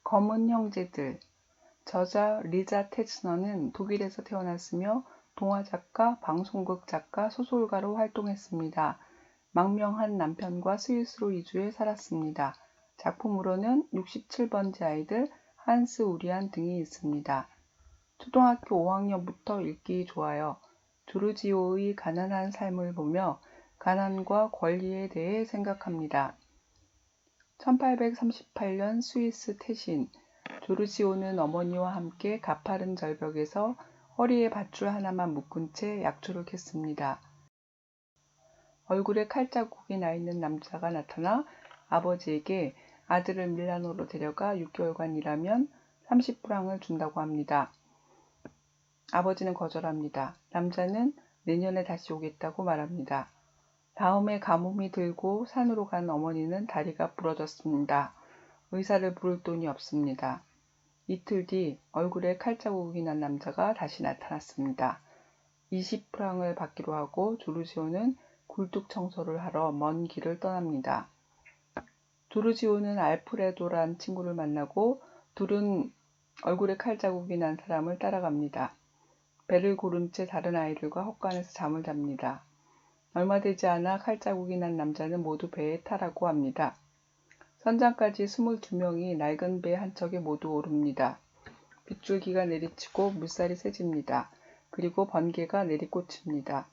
검은 형제들. 저자 리자 테츠너는 독일에서 태어났으며 동화작가, 방송극 작가, 소설가로 활동했습니다. 망명한 남편과 스위스로 이주해 살았습니다. 작품으로는 67번째 아이들, 한스 우리안 등이 있습니다. 초등학교 5학년부터 읽기 좋아요. 조르지오의 가난한 삶을 보며 가난과 권리에 대해 생각합니다. 1838년 스위스 태신. 조르지오는 어머니와 함께 가파른 절벽에서 허리에 밧줄 하나만 묶은 채 약초를 캤습니다. 얼굴에 칼자국이 나 있는 남자가 나타나 아버지에게 아들을 밀라노로 데려가 6개월간 일하면 30프랑을 준다고 합니다. 아버지는 거절합니다. 남자는 내년에 다시 오겠다고 말합니다. 다음에 가뭄이 들고 산으로 간 어머니는 다리가 부러졌습니다. 의사를 부를 돈이 없습니다. 이틀 뒤 얼굴에 칼자국이 난 남자가 다시 나타났습니다. 20프랑을 받기로 하고 조르지오는 굴뚝 청소를 하러 먼 길을 떠납니다. 조르지오는 알프레도란 친구를 만나고 둘은 얼굴에 칼자국이 난 사람을 따라갑니다. 배를 고른 채 다른 아이들과 헛간에서 잠을 잡니다. 얼마 되지 않아 칼자국이 난 남자는 모두 배에 타라고 합니다. 선장까지 22명이 낡은 배 한 척에 모두 오릅니다. 빗줄기가 내리치고 물살이 세집니다. 그리고 번개가 내리꽂힙니다.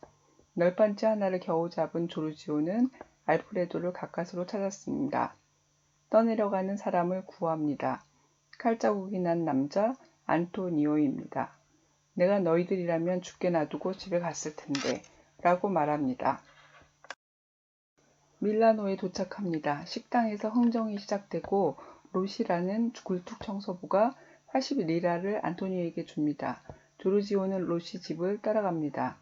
널판지 하나를 겨우 잡은 조르지오는 알프레도를 가까스로 찾았습니다. 떠내려가는 사람을 구합니다. 칼자국이 난 남자 안토니오입니다. 내가 너희들이라면 죽게 놔두고 집에 갔을 텐데 라고 말합니다. 밀라노에 도착합니다. 식당에서 흥정이 시작되고 로시라는 굴뚝 청소부가 80리라를 안토니오에게 줍니다. 조르지오는 로시 집을 따라갑니다.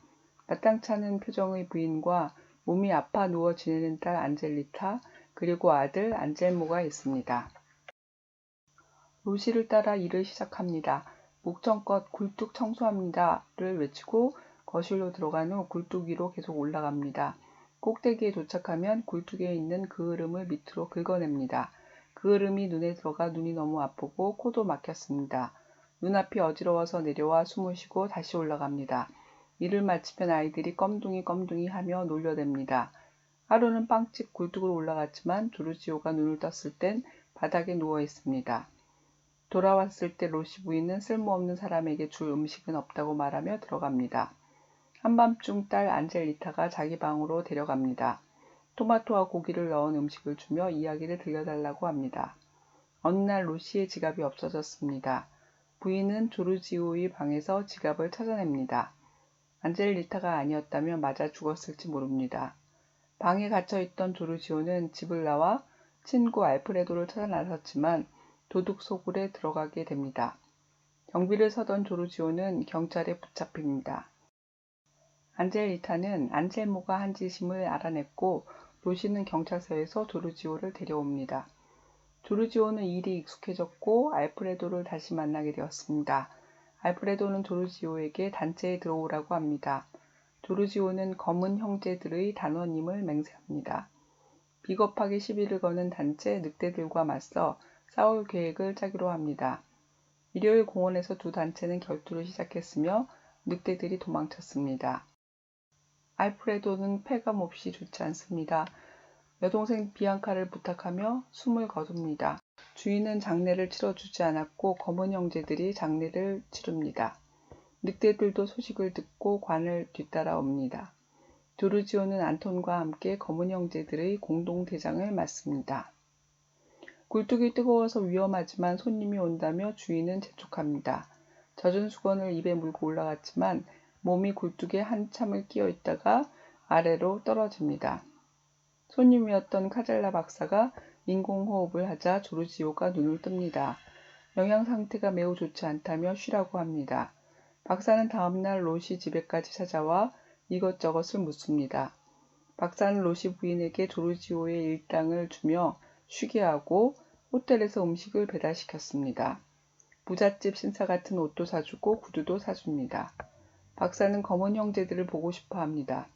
마땅찮은 표정의 부인과 몸이 아파 누워 지내는 딸 안젤리타, 그리고 아들 안젤모가 있습니다. 로시를 따라 일을 시작합니다. 목청껏 굴뚝 청소합니다를 외치고 거실로 들어간 후 굴뚝 위로 계속 올라갑니다. 꼭대기에 도착하면 굴뚝에 있는 그을음을 밑으로 긁어냅니다. 그을음이 눈에 들어가 눈이 너무 아프고 코도 막혔습니다. 눈앞이 어지러워서 내려와 숨을 쉬고 다시 올라갑니다. 일을 마치면 아이들이 껌둥이 하며 놀려댑니다. 하루는 빵집 굴뚝으로 올라갔지만 조르지오가 눈을 떴을 땐 바닥에 누워 있습니다. 돌아왔을 때 로시 부인은 쓸모없는 사람에게 줄 음식은 없다고 말하며 들어갑니다. 한밤중 딸 안젤리타가 자기 방으로 데려갑니다. 토마토와 고기를 넣은 음식을 주며 이야기를 들려달라고 합니다. 어느 날 로시의 지갑이 없어졌습니다. 부인은 조르지오의 방에서 지갑을 찾아냅니다. 안젤리타가 아니었다면 맞아 죽었을지 모릅니다. 방에 갇혀있던 조르지오는 집을 나와 친구 알프레도를 찾아 나섰지만 도둑 소굴에 들어가게 됩니다. 경비를 서던 조르지오는 경찰에 붙잡힙니다. 안젤리타는 안젤모가 한 짓임을 알아냈고 로시는 경찰서에서 조르지오를 데려옵니다. 조르지오는 일이 익숙해졌고 알프레도를 다시 만나게 되었습니다. 알프레도는 조르지오에게 단체에 들어오라고 합니다. 조르지오는 검은 형제들의 단원임을 맹세합니다. 비겁하게 시비를 거는 단체 늑대들과 맞서 싸울 계획을 짜기로 합니다. 일요일 공원에서 두 단체는 결투를 시작했으며 늑대들이 도망쳤습니다. 알프레도는 패감없이 좋지 않습니다. 여동생 비앙카를 부탁하며 숨을 거둡니다. 주인은 장례를 치러주지 않았고 검은 형제들이 장례를 치릅니다. 늑대들도 소식을 듣고 관을 뒤따라 옵니다. 조르지오는 안톤과 함께 검은 형제들의 공동대장을 맡습니다. 굴뚝이 뜨거워서 위험하지만 손님이 온다며 주인은 재촉합니다. 젖은 수건을 입에 물고 올라갔지만 몸이 굴뚝에 한참을 끼어 있다가 아래로 떨어집니다. 손님이었던 카젤라 박사가 인공호흡을 하자 조르지오가 눈을 뜹니다. 영양 상태가 매우 좋지 않다며 쉬라고 합니다. 박사는 다음날 로시 집에까지 찾아와 이것저것을 묻습니다. 박사는 로시 부인에게 조르지오의 일당을 주며 쉬게 하고 호텔에서 음식을 배달시켰습니다. 부잣집 신사 같은 옷도 사주고 구두도 사줍니다. 박사는 검은 형제들을 보고 싶어 합니다.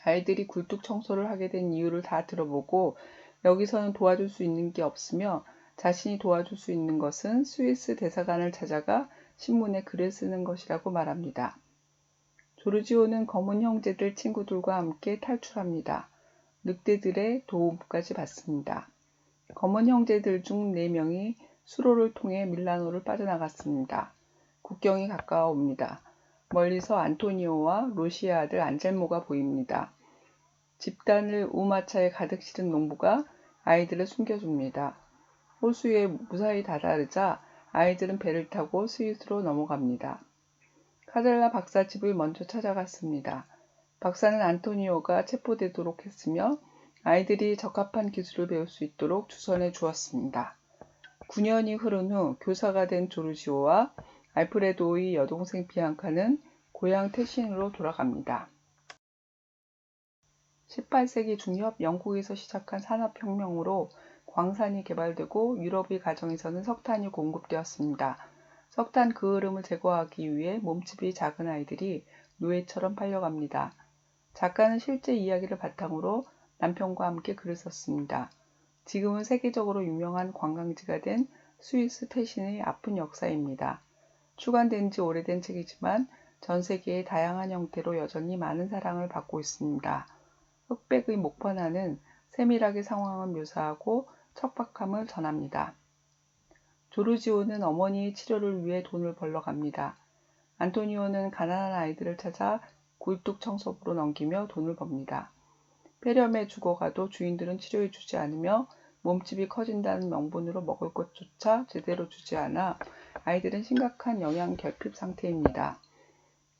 아이들이 굴뚝 청소를 하게 된 이유를 다 들어보고 여기서는 도와줄 수 있는 게 없으며 자신이 도와줄 수 있는 것은 스위스 대사관을 찾아가 신문에 글을 쓰는 것이라고 말합니다. 조르지오는 검은 형제들 친구들과 함께 탈출합니다. 늑대들의 도움까지 받습니다. 검은 형제들 중 4명이 수로를 통해 밀라노를 빠져나갔습니다. 국경이 가까워옵니다. 멀리서 안토니오와 로시의 아들 안젤모가 보입니다. 집단을 우마차에 가득 실은 농부가 아이들을 숨겨줍니다. 호수에 무사히 다다르자 아이들은 배를 타고 스위스로 넘어갑니다. 카젤라 박사 집을 먼저 찾아갔습니다. 박사는 안토니오가 체포되도록 했으며 아이들이 적합한 기술을 배울 수 있도록 주선해 주었습니다. 9년이 흐른 후 교사가 된 조르지오와 알프레도의 여동생 비앙카는 고향 테신으로 돌아갑니다. 18세기 중엽 영국에서 시작한 산업혁명으로 광산이 개발되고 유럽의 가정에서는 석탄이 공급되었습니다. 석탄 그 흐름을 제거하기 위해 몸집이 작은 아이들이 노예처럼 팔려갑니다. 작가는 실제 이야기를 바탕으로 남편과 함께 글을 썼습니다. 지금은 세계적으로 유명한 관광지가 된 스위스 태신의 아픈 역사입니다. 출간된 지 오래된 책이지만 전 세계의 다양한 형태로 여전히 많은 사랑을 받고 있습니다. 흑백의 목판화는 세밀하게 상황을 묘사하고 척박함을 전합니다. 조르지오는 어머니의 치료를 위해 돈을 벌러 갑니다. 안토니오는 가난한 아이들을 찾아 굴뚝 청소부로 넘기며 돈을 법니다. 폐렴에 죽어가도 주인들은 치료해 주지 않으며 몸집이 커진다는 명분으로 먹을 것조차 제대로 주지 않아 아이들은 심각한 영양 결핍 상태입니다.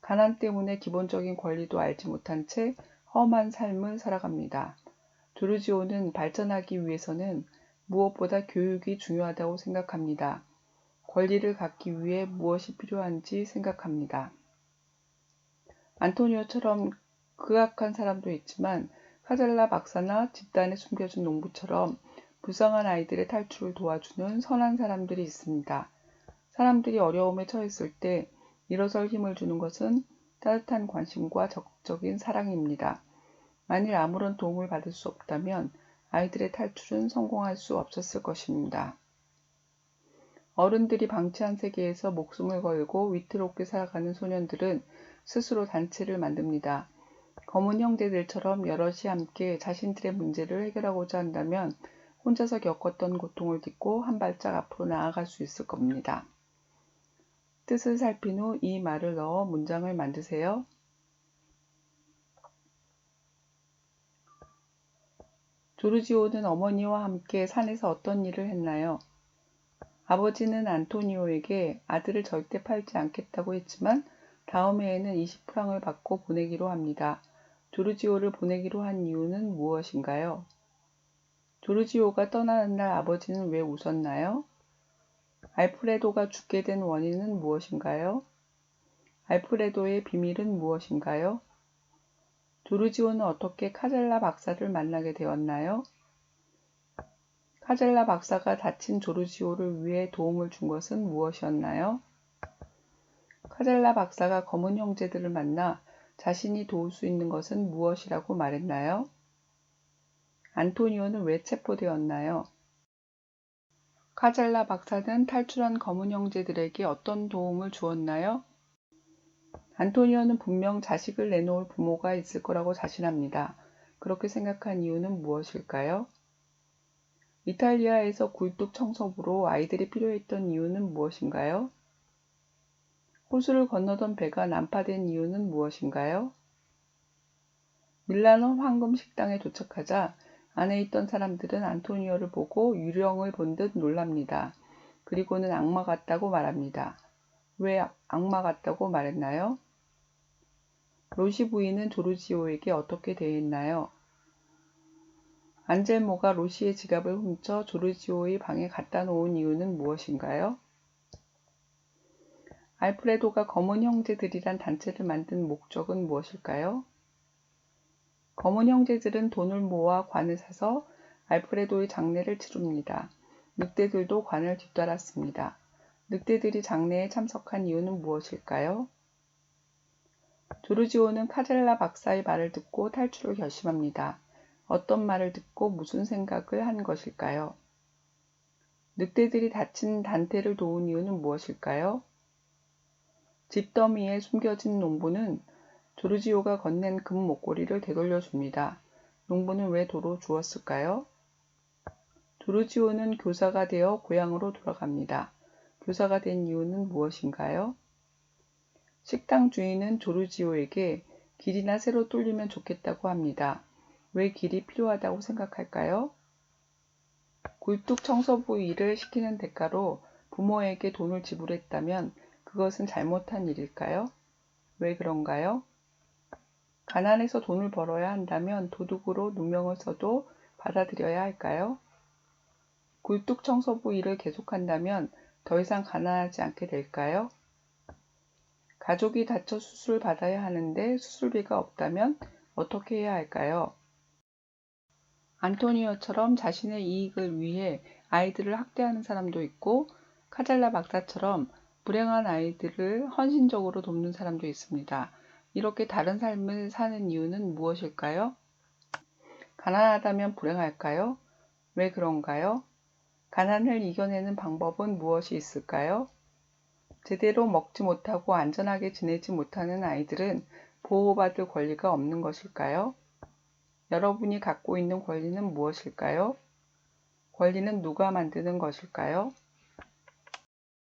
가난 때문에 기본적인 권리도 알지 못한 채 험한 삶을 살아갑니다. 조르지오는 발전하기 위해서는 무엇보다 교육이 중요하다고 생각합니다. 권리를 갖기 위해 무엇이 필요한지 생각합니다. 안토니오처럼 극악한 사람도 있지만 카젤라 박사나 집단에 숨겨진 농부처럼 불쌍한 아이들의 탈출을 도와주는 선한 사람들이 있습니다. 사람들이 어려움에 처했을 때 일어설 힘을 주는 것은 따뜻한 관심과 적극적인 사랑입니다. 만일 아무런 도움을 받을 수 없다면 아이들의 탈출은 성공할 수 없었을 것입니다. 어른들이 방치한 세계에서 목숨을 걸고 위태롭게 살아가는 소년들은 스스로 단체를 만듭니다. 검은 형제들처럼 여럿이 함께 자신들의 문제를 해결하고자 한다면 혼자서 겪었던 고통을 딛고 한 발짝 앞으로 나아갈 수 있을 겁니다. 뜻을 살핀 후 이 말을 넣어 문장을 만드세요. 조르지오는 어머니와 함께 산에서 어떤 일을 했나요? 아버지는 안토니오에게 아들을 절대 팔지 않겠다고 했지만 다음 해에는 20프랑을 받고 보내기로 합니다. 조르지오를 보내기로 한 이유는 무엇인가요? 조르지오가 떠나는 날 아버지는 왜 웃었나요? 알프레도가 죽게 된 원인은 무엇인가요? 알프레도의 비밀은 무엇인가요? 조르지오는 어떻게 카젤라 박사를 만나게 되었나요? 카젤라 박사가 다친 조르지오를 위해 도움을 준 것은 무엇이었나요? 카젤라 박사가 검은 형제들을 만나 자신이 도울 수 있는 것은 무엇이라고 말했나요? 안토니오는 왜 체포되었나요? 카젤라 박사는 탈출한 검은 형제들에게 어떤 도움을 주었나요? 안토니오는 분명 자식을 내놓을 부모가 있을 거라고 자신합니다. 그렇게 생각한 이유는 무엇일까요? 이탈리아에서 굴뚝 청소부로 아이들이 필요했던 이유는 무엇인가요? 호수를 건너던 배가 난파된 이유는 무엇인가요? 밀라노 황금 식당에 도착하자 안에 있던 사람들은 안토니오를 보고 유령을 본 듯 놀랍니다. 그리고는 악마 같다고 말합니다. 왜 악마 같다고 말했나요? 로시 부인은 조르지오에게 어떻게 대했나요? 안젤모가 로시의 지갑을 훔쳐 조르지오의 방에 갖다 놓은 이유는 무엇인가요? 알프레도가 검은 형제들이란 단체를 만든 목적은 무엇일까요? 검은 형제들은 돈을 모아 관을 사서 알프레도의 장례를 치릅니다. 늑대들도 관을 뒤따랐습니다. 늑대들이 장례에 참석한 이유는 무엇일까요? 조르지오는 카젤라 박사의 말을 듣고 탈출을 결심합니다. 어떤 말을 듣고 무슨 생각을 한 것일까요? 늑대들이 다친 단테를 도운 이유는 무엇일까요? 집더미에 숨겨진 농부는 조르지오가 건넨 금 목걸이를 되돌려 줍니다. 농부는 왜 도로 주었을까요? 조르지오는 교사가 되어 고향으로 돌아갑니다. 교사가 된 이유는 무엇인가요? 식당 주인은 조르지오에게 길이나 새로 뚫리면 좋겠다고 합니다. 왜 길이 필요하다고 생각할까요? 굴뚝 청소부 일을 시키는 대가로 부모에게 돈을 지불했다면 그것은 잘못한 일일까요? 왜 그런가요? 가난해서 돈을 벌어야 한다면 도둑으로 누명을 써도 받아들여야 할까요? 굴뚝 청소부 일을 계속한다면 더 이상 가난하지 않게 될까요? 가족이 다쳐 수술을 받아야 하는데 수술비가 없다면 어떻게 해야 할까요? 안토니오처럼 자신의 이익을 위해 아이들을 학대하는 사람도 있고 카잘라 박사처럼 불행한 아이들을 헌신적으로 돕는 사람도 있습니다. 이렇게 다른 삶을 사는 이유는 무엇일까요? 가난하다면 불행할까요? 왜 그런가요? 가난을 이겨내는 방법은 무엇이 있을까요? 제대로 먹지 못하고 안전하게 지내지 못하는 아이들은 보호받을 권리가 없는 것일까요? 여러분이 갖고 있는 권리는 무엇일까요? 권리는 누가 만드는 것일까요?